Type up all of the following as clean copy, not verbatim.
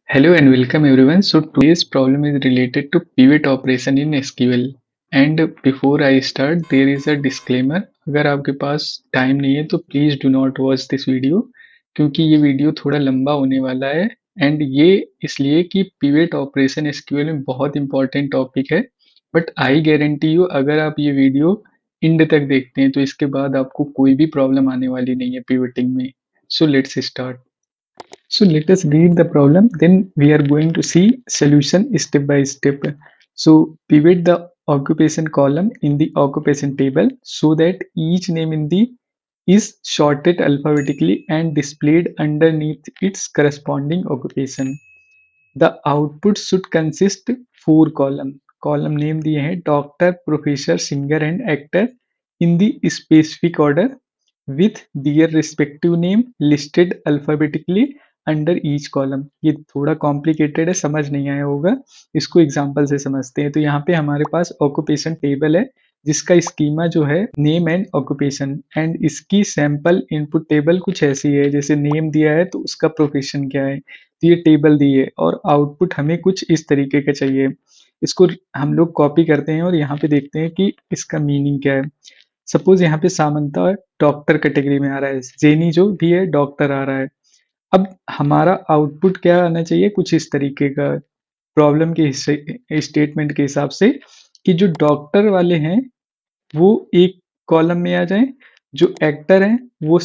Hello and welcome everyone. So today's problem is related to pivot operation in SQL. And before I start, there is a disclaimer. अगर आपके पास time नहीं है तो please do not watch this video क्योंकि ये video थोड़ा लंबा होने वाला है एंड ये इसलिए कि पिवट ऑपरेशन एसक्यूएल में बहुत इंपॉर्टेंट टॉपिक है बट आई गारंटी यू अगर आप ये वीडियो इंड तक देखते हैं तो इसके बाद आपको कोई भी प्रॉब्लम आने वाली नहीं है पिवटिंग में. सो let's start. So let us read the problem, then we are going to see solution step by step. So pivot the occupation column in the occupation table so that each name in the is sorted alphabetically and displayed underneath its corresponding occupation. The output should consist 4 column. Column name दिए हैं doctor, professor, singer and actor in the specific order with their respective name listed alphabetically under each column. ये थोड़ा complicated है, समझ नहीं आया होगा, इसको एग्जांपल से समझते हैं. तो यहाँ पे हमारे पास ऑक्यूपेशन टेबल है जिसका स्कीमा जो है नेम एंड ऑक्यूपेशन एंड इसकी सैंपल इनपुट टेबल कुछ ऐसी है. जैसे नेम दिया है तो उसका प्रोफेशन क्या है, तो ये टेबल दी है और आउटपुट हमें कुछ इस तरीके का चाहिए. इसको हम लोग कॉपी करते हैं और यहाँ पे देखते हैं कि इसका मीनिंग क्या है. सपोज यहाँ पे सामंता डॉक्टर कैटेगरी में आ रहा है, जेनी जो भी है डॉक्टर आ रहा है. अब हमारा आउटपुट क्या आना चाहिए, कुछ इस तरीके का प्रॉब्लम के स्टेटमेंट के हिसाब से कि जो डॉक्टर वाले हैं वो एक कॉलम में आ जाएं, जो एक्टर हैं वो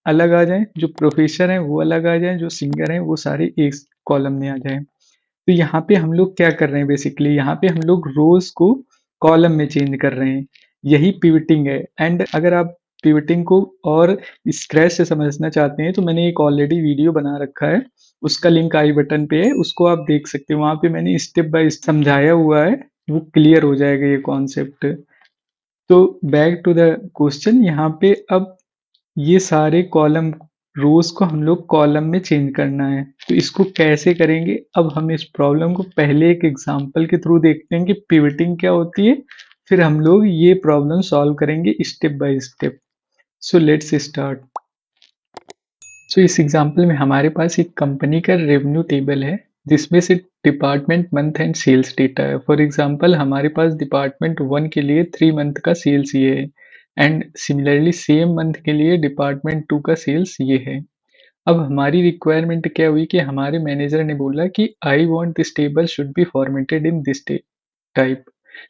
अलग आ जाएं, जो प्रोफेसर हैं वो अलग आ जाएं, जो सिंगर हैं वो सारे एक कॉलम में आ जाएं. तो यहाँ पे हम लोग क्या कर रहे हैं, बेसिकली यहाँ पे हम लोग रोज को कॉलम में चेंज कर रहे हैं. यही पिवटिंग है. एंड अगर आप पिवटिंग को और स्क्रैच से समझना चाहते हैं तो मैंने एक ऑलरेडी वीडियो बना रखा है, उसका लिंक आई बटन पे है, उसको आप देख सकते हैं. वहां पे मैंने स्टेप बाय समझाया हुआ है, वो क्लियर हो जाएगा ये कॉन्सेप्ट. तो बैक टू द क्वेश्चन. यहाँ पे अब ये सारे कॉलम रोज को हम लोग कॉलम में चेंज करना है. तो इसको कैसे करेंगे, अब हम इस प्रॉब्लम को पहले एक एग्जांपल के थ्रू देखते हैं कि पिवटिंग क्या होती है, फिर हम लोग ये प्रॉब्लम सॉल्व करेंगे step by step. So let's start. So इस एग्जांपल में हमारे पास एक कंपनी का रेवेन्यू टेबल है जिसमें से department, month and sales data है. फॉर एग्जांपल हमारे पास डिपार्टमेंट 1 के लिए 3 मंथ का सेल्स ये है एंड सिमिलरली सेम मंथ के लिए डिपार्टमेंट 2 का सेल्स ये है. अब हमारी रिक्वायरमेंट क्या हुई कि हमारे मैनेजर ने बोला कि I want this table should be formatted in this type.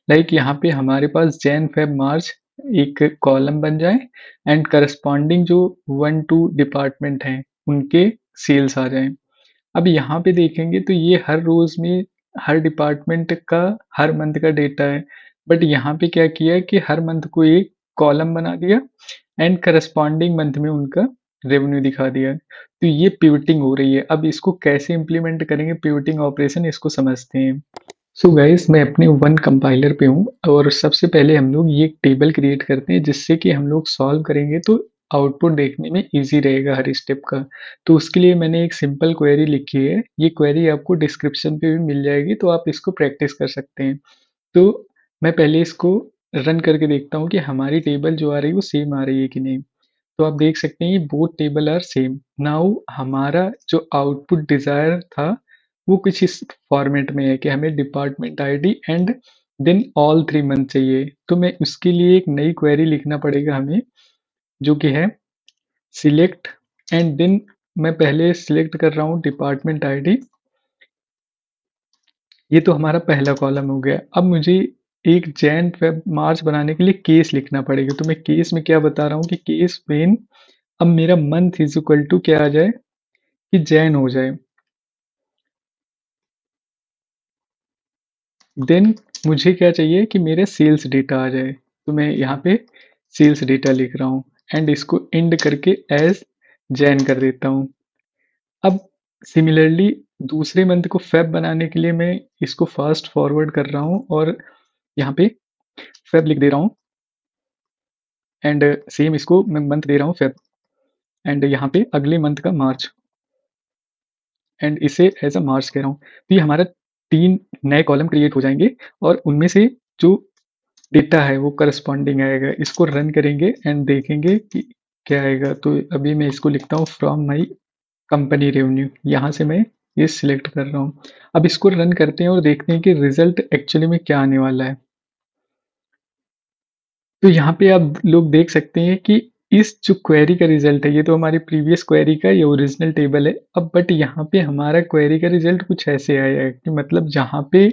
Like यहाँ पे हमारे पास जैन फेब मार्च एक कॉलम बन जाए एंड करस्पॉन्डिंग जो 1-2 डिपार्टमेंट हैं उनके सेल्स आ जाएं. अब यहाँ पे देखेंगे तो ये हर रोज में हर डिपार्टमेंट का हर मंथ का डेटा है, बट यहाँ पे क्या किया कि हर मंथ को एक कॉलम बना दिया एंड करस्पॉन्डिंग मंथ में उनका रेवेन्यू दिखा दिया. तो ये पिवटिंग हो रही है. अब इसको कैसे इम्प्लीमेंट करेंगे पिवटिंग ऑपरेशन, इसको समझते हैं. सो गाइस मैं अपने वन कंपाइलर पे हूँ और सबसे पहले हम लोग ये एक टेबल क्रिएट करते हैं जिससे कि हम लोग सॉल्व करेंगे तो आउटपुट देखने में इजी रहेगा हर स्टेप का. तो उसके लिए मैंने एक सिंपल क्वेरी लिखी है, ये क्वेरी आपको डिस्क्रिप्शन पे भी मिल जाएगी तो आप इसको प्रैक्टिस कर सकते हैं. तो मैं पहले इसको रन करके देखता हूँ कि हमारी टेबल जो आ रही है वो सेम आ रही है कि नहीं. तो आप देख सकते हैं ये both table are same. Now हमारा जो आउटपुट डिजायर था वो कुछ इस फॉर्मेट में है कि हमें department ID and then all 3 month चाहिए. तो मैं उसके लिए एक नई क्वेरी लिखना पड़ेगा हमें जो कि है सिलेक्ट एंड देन मैं पहले सिलेक्ट कर रहा हूँ डिपार्टमेंट आईडी. ये तो हमारा पहला कॉलम हो गया. अब मुझे एक जैन फेब मार्च बनाने के लिए केस लिखना पड़ेगा. तो मैं केस में क्या बता रहा हूँ कि केस मेन अब मेरा मंथ इज इक्वल टू क्या आ जाए कि जैन हो जाए. देन मुझे क्या चाहिए कि मेरे सेल्स डेटा आ जाए. तो मैं यहाँ पे सेल्स डेटा लिख रहा हूँ एंड इसको एंड करके एज जैन कर देता हूँ. अब सिमिलरली दूसरे मंथ को फेब बनाने के लिए मैं इसको फास्ट फॉरवर्ड कर रहा हूँ और यहाँ पे फेब लिख दे रहा हूँ एंड सेम इसको मैं मंथ दे रहा हूँ फेब एंड यहाँ पे अगले मंथ का मार्च एंड इसे एज अ मार्च कह रहा हूँ. तो ये हमारा 3 नए कॉलम क्रिएट हो जाएंगे और उनमें से जो डेटा है वो करस्पॉन्डिंग आएगा. इसको रन करेंगे एंड देखेंगे कि क्या आएगा. तो अभी मैं इसको लिखता हूँ फ्रॉम माई कंपनी रेवेन्यू. यहाँ से मैं ये सिलेक्ट कर रहा हूँ। अब इसको रन करते हैं और देखते हैं कि रिजल्ट एक्चुअली में क्या आने वाला है। तो यहाँ पे आप लोग देख सकते हैं कि इस जो क्वेरी का रिजल्ट है, ये तो हमारी प्रीवियस क्वेरी का ये ओरिजिनल टेबल है। अब बट यहाँ पे हमारा क्वेरी का रिजल्ट कुछ ऐसे आया है कि मतलब जहाँ पे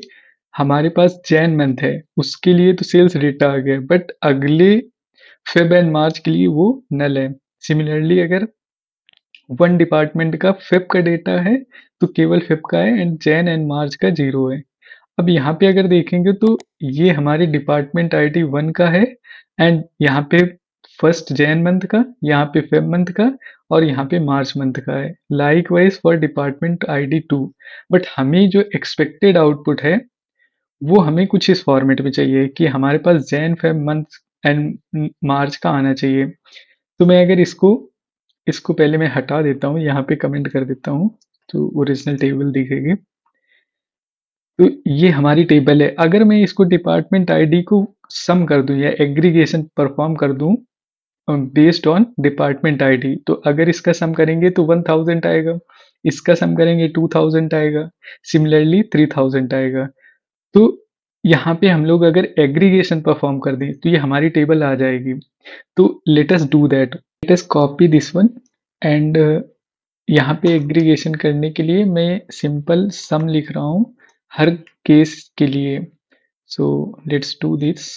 हमारे पास जैन मंथ है उसके लिए तो सेल्स डेटा आ गया, बट अगले फेब एंड मार्च के लिए वो नल है। सिमिलरली अगर वन डिपार्टमेंट का फेब का डेटा है तो केवल फेब का है एंड जैन एंड मार्च का जीरो है। अब यहाँ पे अगर देखेंगे तो ये हमारी डिपार्टमेंट आईडी 1 का है एंड यहाँ पे फर्स्ट जैन मंथ का, यहाँ पे फेब मंथ का और यहाँ पे मार्च मंथ का है। Like wise for department ID 2। But हमें जो एक्सपेक्टेड आउटपुट है वो हमें कुछ इस फॉर्मेट में चाहिए कि हमारे पास जैन फेब मंथ एंड मार्च का आना चाहिए। तो मैं अगर इसको इसको पहले मैं हटा देता हूँ, यहाँ पे कमेंट कर देता हूँ तो ओरिजिनल टेबल दिखेगी। तो ये हमारी टेबल है। अगर मैं इसको डिपार्टमेंट आईडी को सम कर दूं या एग्रीगेशन परफॉर्म कर दूं बेस्ड ऑन डिपार्टमेंट आईडी, तो अगर इसका सम करेंगे तो 1000 आएगा, इसका सम करेंगे 2000 आएगा, सिमिलरली 3000 आएगा। तो यहाँ पे हम लोग अगर एग्रीगेशन परफॉर्म कर दें तो ये हमारी टेबल आ जाएगी। तो let us do that. Let us copy this one and यहाँ पे एग्रीगेशन करने के लिए मैं सिंपल सम लिख रहा हूँ हर केस के लिए। सो लेट्स डू दिस।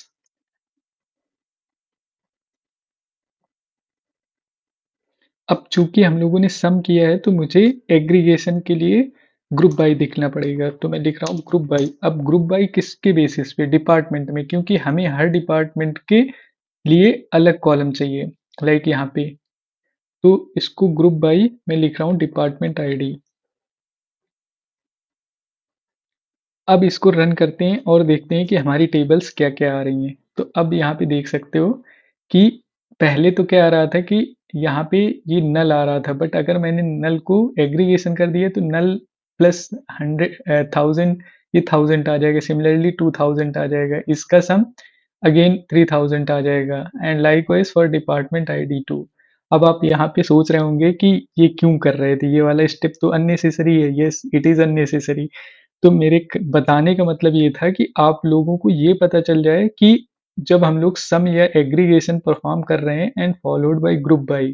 अब चूंकि हम लोगों ने सम किया है तो मुझे एग्रीगेशन के लिए ग्रुप बाई दिखना पड़ेगा, तो मैं लिख रहा हूँ ग्रुप बाई। अब ग्रुप बाई किसके बेसिस पे? डिपार्टमेंट में, क्योंकि हमें हर डिपार्टमेंट के लिए अलग कॉलम चाहिए। लाइक यहाँ पे तो इसको ग्रुप बाई मैं लिख रहा हूँ डिपार्टमेंट आईडी। अब इसको रन करते हैं और देखते हैं कि हमारी टेबल्स क्या-क्या आ रही हैं। तो अब यहाँ पे देख सकते हो कि पहले तो क्या आ रहा था कि यहाँ पे ये नल आ रहा था, बट अगर मैंने नल को एग्रीगेशन कर दिया तो नल प्लस 1000 ये 1000 आ जाएगा, सिमिलरली 2000 आ जाएगा, इसका सम अगेन 3000 आ जाएगा and likewise for department ID 2। अब आप यहाँ पे सोच रहे होंगे कि ये क्यों कर रहे थे, ये वाला स्टेप तो अननेसेसरी है। Yes, it is unnecessary. तो मेरे बताने का मतलब ये था कि आप लोगों को ये पता चल जाए कि जब हम लोग सम या एग्रीगेशन परफॉर्म कर रहे हैं and followed by group by,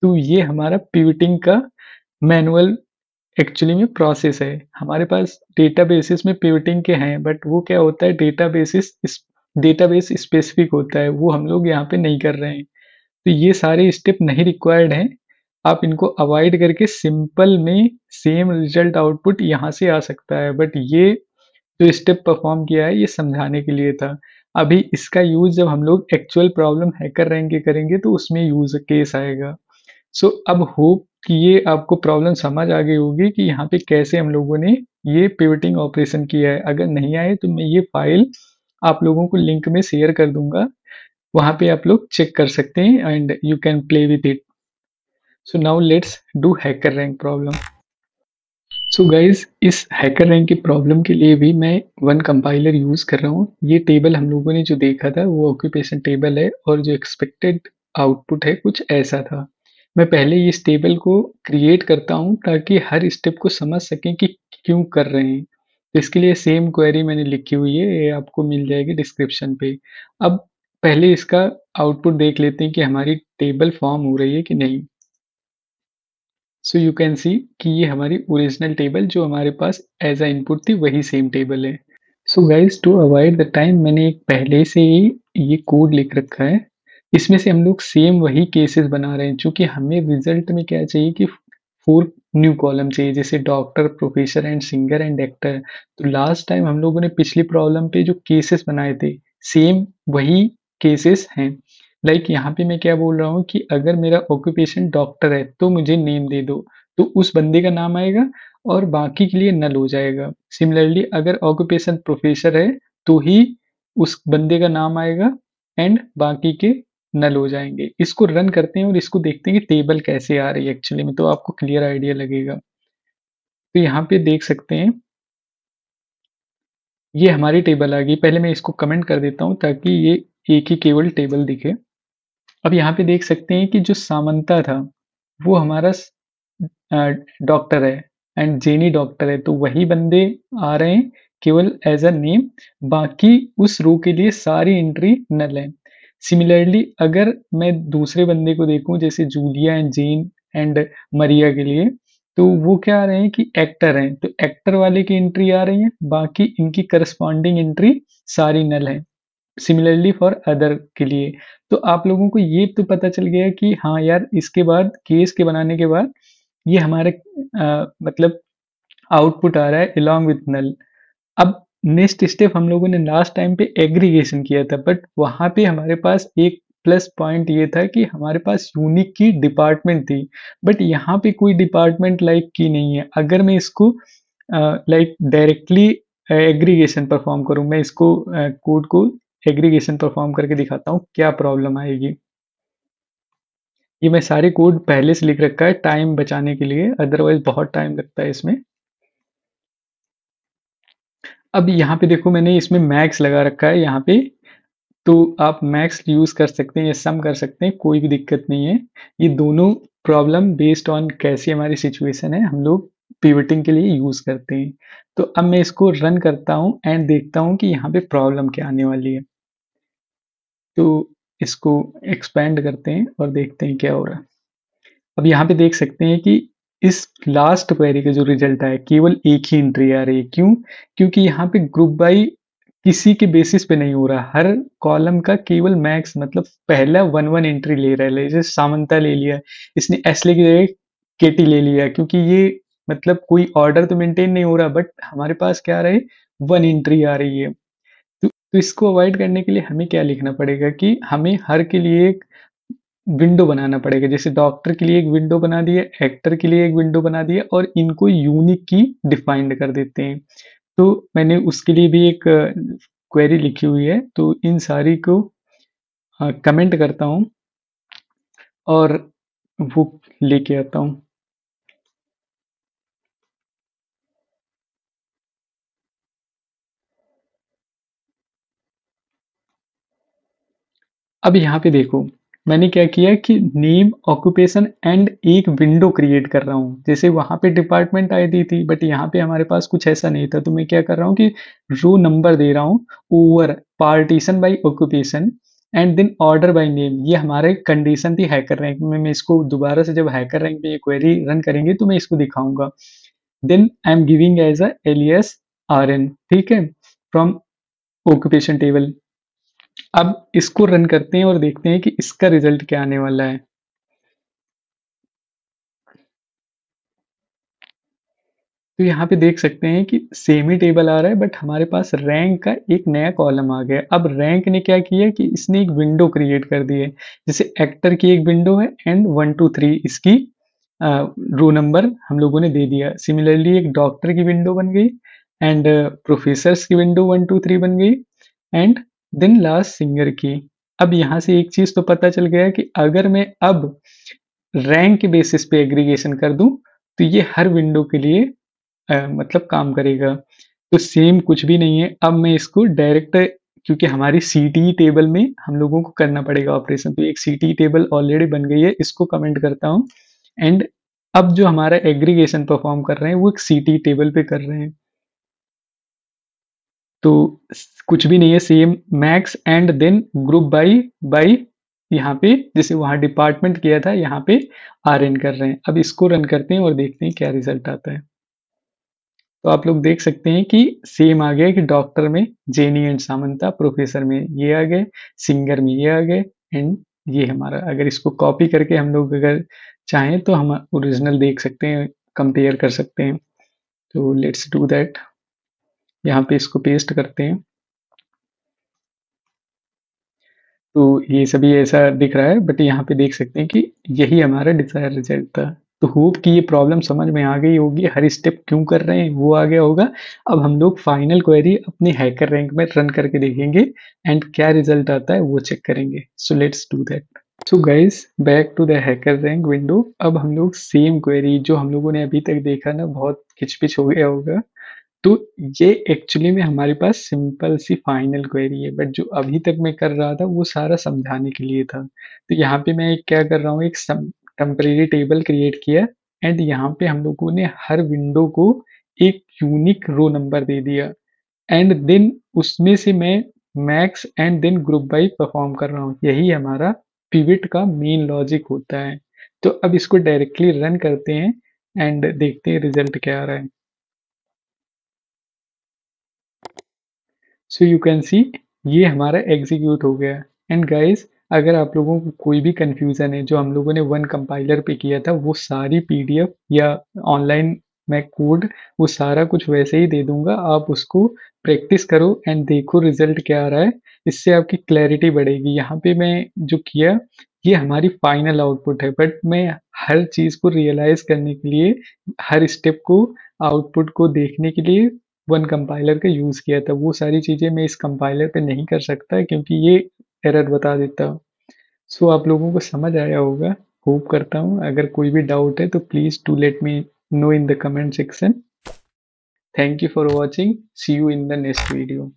तो ये हमारा पिवटिंग का मैनुअल एक्चुअली में प्रोसेस है। हमारे पास डेटाबेसेस में पिवटिंग के हैं, बट वो क्या होता है, डेटाबेस स्पेसिफिक होता है, वो हम लोग यहाँ पे नहीं कर रहे हैं। तो ये सारे स्टेप नहीं रिक्वायर्ड हैं। आप इनको अवॉइड करके सिंपल में सेम रिजल्ट आउटपुट यहाँ से आ सकता है, बट ये जो स्टेप परफॉर्म किया है ये समझाने के लिए था। अभी इसका यूज जब हम लोग एक्चुअल प्रॉब्लम हैकर रैंक के करेंगे तो उसमें यूज केस आएगा। सो अब होप कि ये आपको प्रॉब्लम समझ आ गई होगी कि यहाँ पे कैसे हम लोगों ने ये पिवटिंग ऑपरेशन किया है। अगर नहीं आए तो मैं ये फाइल आप लोगों को लिंक में शेयर कर दूंगा, वहाँ पे आप लोग चेक कर सकते हैं and you can play with it. So now let's do hacker rank problem. So guys इस हैकर रैंक की प्रॉब्लम के लिए भी मैं वन कंपाइलर यूज कर रहा हूँ। ये टेबल हम लोगों ने जो देखा था वो ऑक्यूपेशन टेबल है और जो एक्सपेक्टेड आउटपुट है कुछ ऐसा था। मैं पहले इस टेबल को क्रिएट करता हूँ ताकि हर स्टेप को समझ सकें कि क्यों कर रहे हैं। तो इसके लिए सेम क्वेरी मैंने लिखी हुई है, ये आपको मिल जाएगी डिस्क्रिप्शन पे। अब पहले इसका आउटपुट देख लेते हैं कि हमारी टेबल फॉर्म हो रही है कि नहीं। सो यू कैन सी कि ये हमारी ओरिजिनल टेबल जो हमारे पास एज अ इनपुट थी वही सेम टेबल है। So guys to avoid the time मैंने एक पहले से ही ये कोड लिख रखा है। इसमें से हम लोग सेम वही केसेस बना रहे हैं, क्योंकि हमें रिजल्ट में क्या चाहिए कि 4 न्यू कॉलम चाहिए, जैसे doctor, professor and singer and actor. तो लास्ट टाइम हम लोगों ने पिछली प्रॉब्लम पे जो केसेस बनाए थे सेम वही केसेस हैं। लाइक यहाँ पे मैं क्या बोल रहा हूँ कि अगर मेरा ऑक्यूपेशन डॉक्टर है तो मुझे नेम दे दो, तो उस बंदे का नाम आएगा और बाकी के लिए नल हो जाएगा। सिमिलरली अगर ऑक्यूपेशन प्रोफेसर है तो ही उस बंदे का नाम आएगा एंड बाकी के नल हो जाएंगे। इसको रन करते हैं और इसको देखते हैं कि टेबल कैसे आ रही है एक्चुअली में, तो आपको क्लियर आइडिया लगेगा। तो यहाँ पे देख सकते हैं ये हमारी टेबल आ गई। पहले मैं इसको कमेंट कर देता हूँ ताकि ये एक ही केवल टेबल दिखे। अब यहाँ पे देख सकते हैं कि जो सामंता था वो हमारा डॉक्टर है एंड जेनी डॉक्टर है, तो वही बंदे आ रहे हैं केवल एज अ नेम, बाकी उस रो के लिए सारी एंट्री नल है। सिमिलरली अगर मैं दूसरे बंदे को देखूं जैसे जूलिया एंड जेन एंड मरिया के लिए, तो वो क्या आ रहे हैं कि एक्टर हैं, तो एक्टर वाले की एंट्री आ रही है, बाकी इनकी करस्पॉन्डिंग एंट्री सारी नल है। सिमिलरली फॉर अदर के लिए। तो आप लोगों को ये तो पता चल गया कि हाँ यार, इसके बाद केस के बनाने के बाद ये हमारे मतलब आउटपुट आ रहा है along with null। अब नेक्स्ट स्टेप हम लोगों ने लास्ट टाइम पे एग्रीगेशन किया था, बट वहां पे हमारे पास एक प्लस पॉइंट ये था कि हमारे पास यूनिक की डिपार्टमेंट थी, बट यहाँ पे कोई डिपार्टमेंट लाइक की नहीं है। अगर मैं इसको लाइक डायरेक्टली एग्रीगेशन परफॉर्म करूं, मैं इसको कोड को एग्रीगेशन परफॉर्म करके दिखाता हूँ क्या प्रॉब्लम आएगी। ये मैं सारे कोड पहले से लिख रखा है टाइम बचाने के लिए, अदरवाइज बहुत टाइम लगता है इसमें। अब यहाँ पे देखो मैंने इसमें मैक्स लगा रखा है यहाँ पे, तो आप मैक्स यूज कर सकते हैं या सम कर सकते हैं, कोई भी दिक्कत नहीं है। ये दोनों प्रॉब्लम बेस्ड ऑन कैसी हमारी सिचुएशन है हम लोग पिवटिंग के लिए यूज करते हैं। तो अब मैं इसको रन करता हूँ एंड देखता हूँ कि यहाँ पे प्रॉब्लम क्या आने वाली है। तो इसको एक्सपेंड करते हैं और देखते हैं क्या हो रहा है। अब यहाँ पे देख सकते हैं कि इस लास्ट क्वेरी का जो रिजल्ट आया केवल एक ही एंट्री आ रही है। क्यों? क्योंकि यहाँ पे ग्रुप बाई किसी के बेसिस पे नहीं हो रहा, हर कॉलम का केवल मैक्स मतलब पहला वन वन एंट्री ले रहा है। जैसे सामंता ले लिया, इसने एसले की जगह केटी ले लिया, क्योंकि ये मतलब कोई ऑर्डर तो मेंटेन नहीं हो रहा, बट हमारे पास क्या आ रहा है, वन एंट्री आ रही है। तो इसको अवॉइड करने के लिए हमें क्या लिखना पड़ेगा कि हमें हर के लिए एक विंडो बनाना पड़ेगा। जैसे डॉक्टर के लिए एक विंडो बना दिया, एक्टर के लिए एक विंडो बना दिया, और इनको यूनिक की डिफाइंड कर देते हैं। तो मैंने उसके लिए भी एक क्वेरी लिखी हुई है, तो इन सारी को कमेंट करता हूँ और वो लेके आता हूँ। अब यहाँ पे देखो मैंने क्या किया कि नेम ऑक्यूपेशन एंड एक विंडो क्रिएट कर रहा हूँ। जैसे वहां पे डिपार्टमेंट आईडी थी, बट यहाँ पे हमारे पास कुछ ऐसा नहीं था, तो मैं क्या कर रहा हूँ कि रो नंबर दे रहा हूँ over partition by occupation and then order by name. ये हमारे कंडीशन थी हैकर रैंक में। मैं इसको दोबारा से जब हैकर रैंक में ये क्वेरी रन करेंगे तो मैं इसको दिखाऊंगा। Then I am giving as a alias R N, ठीक है, फ्रॉम ऑक्यूपेशन टेबल। अब इसको रन करते हैं और देखते हैं कि इसका रिजल्ट क्या आने वाला है। तो यहाँ पे देख सकते हैं कि सेम ही टेबल आ रहा है, बट हमारे पास रैंक का एक नया कॉलम आ गया। अब रैंक ने क्या किया कि इसने एक विंडो क्रिएट कर दी है। जैसे एक्टर की एक विंडो है एंड 1 2 3 इसकी रो नंबर हम लोगों ने दे दिया। सिमिलरली एक डॉक्टर की विंडो बन गई एंड प्रोफेसर्स की विंडो 1 2 3 बन गई एंड देन लास्ट सिंगर की। अब यहाँ से एक चीज तो पता चल गया कि अगर मैं अब रैंक के बेसिस पे एग्रीगेशन कर दूं तो ये हर विंडो के लिए मतलब काम करेगा। तो सेम कुछ भी नहीं है। अब मैं इसको डायरेक्ट, क्योंकि हमारी सीटी टेबल में हम लोगों को करना पड़ेगा ऑपरेशन, तो एक सीटी टेबल ऑलरेडी बन गई है, इसको कमेंट करता हूँ। एंड अब जो हमारा एग्रीगेशन परफॉर्म कर रहे हैं वो एक सीटी टेबल पे कर रहे हैं। तो कुछ भी नहीं है, same max and then group by by यहाँ पे जैसे वहां डिपार्टमेंट किया था यहाँ पे आर एन कर रहे हैं। अब इसको रन करते हैं और देखते हैं क्या रिजल्ट आता है। तो आप लोग देख सकते हैं कि सेम आ गया कि डॉक्टर में जेनी एंड सामंता, प्रोफेसर में ये आ गए, सिंगर में ये आ गए एंड ये हमारा। अगर इसको कॉपी करके हम लोग अगर चाहें तो हम ओरिजिनल देख सकते हैं, कंपेयर कर सकते हैं। तो लेट्स डू दैट। यहाँ पे इसको पेस्ट करते हैं। तो ये सभी ऐसा दिख रहा है, बट यहाँ पे देख सकते हैं कि यही हमारा डिजायर रिजल्ट था। तो होप कि ये प्रॉब्लम समझ में आ गई होगी, हर स्टेप क्यों कर रहे हैं वो आ गया होगा। अब हम लोग फाइनल क्वेरी अपने हैकर रैंक में रन करके देखेंगे एंड क्या रिजल्ट आता है वो चेक करेंगे। So let's do that. So guys back to the HackerRank window. अब हम लोग सेम क्वेरी जो हम लोगों ने अभी तक देखा ना, बहुत खिचपिच हो गया होगा, तो ये एक्चुअली में हमारे पास सिंपल सी फाइनल क्वेरी है, बट जो अभी तक मैं कर रहा था वो सारा समझाने के लिए था। तो यहाँ पे मैं क्या कर रहा हूँ, एक टेम्परेरी टेबल क्रिएट किया एंड यहाँ पे हम लोगों ने हर विंडो को एक यूनिक रो नंबर दे दिया एंड देन उसमें से मैं max and then group by perform कर रहा हूँ। यही हमारा पिविट का मेन लॉजिक होता है। तो अब इसको डायरेक्टली रन करते हैं एंड देखते हैं रिजल्ट क्या आ रहा है। सो यू कैन सी ये हमारा एग्जीक्यूट हो गया। एंड गाइस, अगर आप लोगों को कोई भी कंफ्यूजन है जो हम लोगों ने वन कंपाइलर पे किया था, वो सारी पीडीएफ या ऑनलाइन मैं कोड वो सारा कुछ वैसे ही दे दूंगा। आप उसको प्रैक्टिस करो एंड देखो रिजल्ट क्या आ रहा है। इससे आपकी क्लैरिटी बढ़ेगी। यहाँ पे मैं जो किया ये हमारी फाइनल आउटपुट है, बट मैं हर चीज को रियलाइज करने के लिए हर स्टेप को आउटपुट को देखने के लिए वन कंपाइलर का यूज़ किया था। वो सारी चीज़ें मैं इस कंपाइलर पे नहीं कर सकता क्योंकि ये एरर बता देता। सो आप लोगों को समझ आया होगा, होप करता हूँ। अगर कोई भी डाउट है तो please do let me know in the comment section. Thank you for watching. See you in the next video.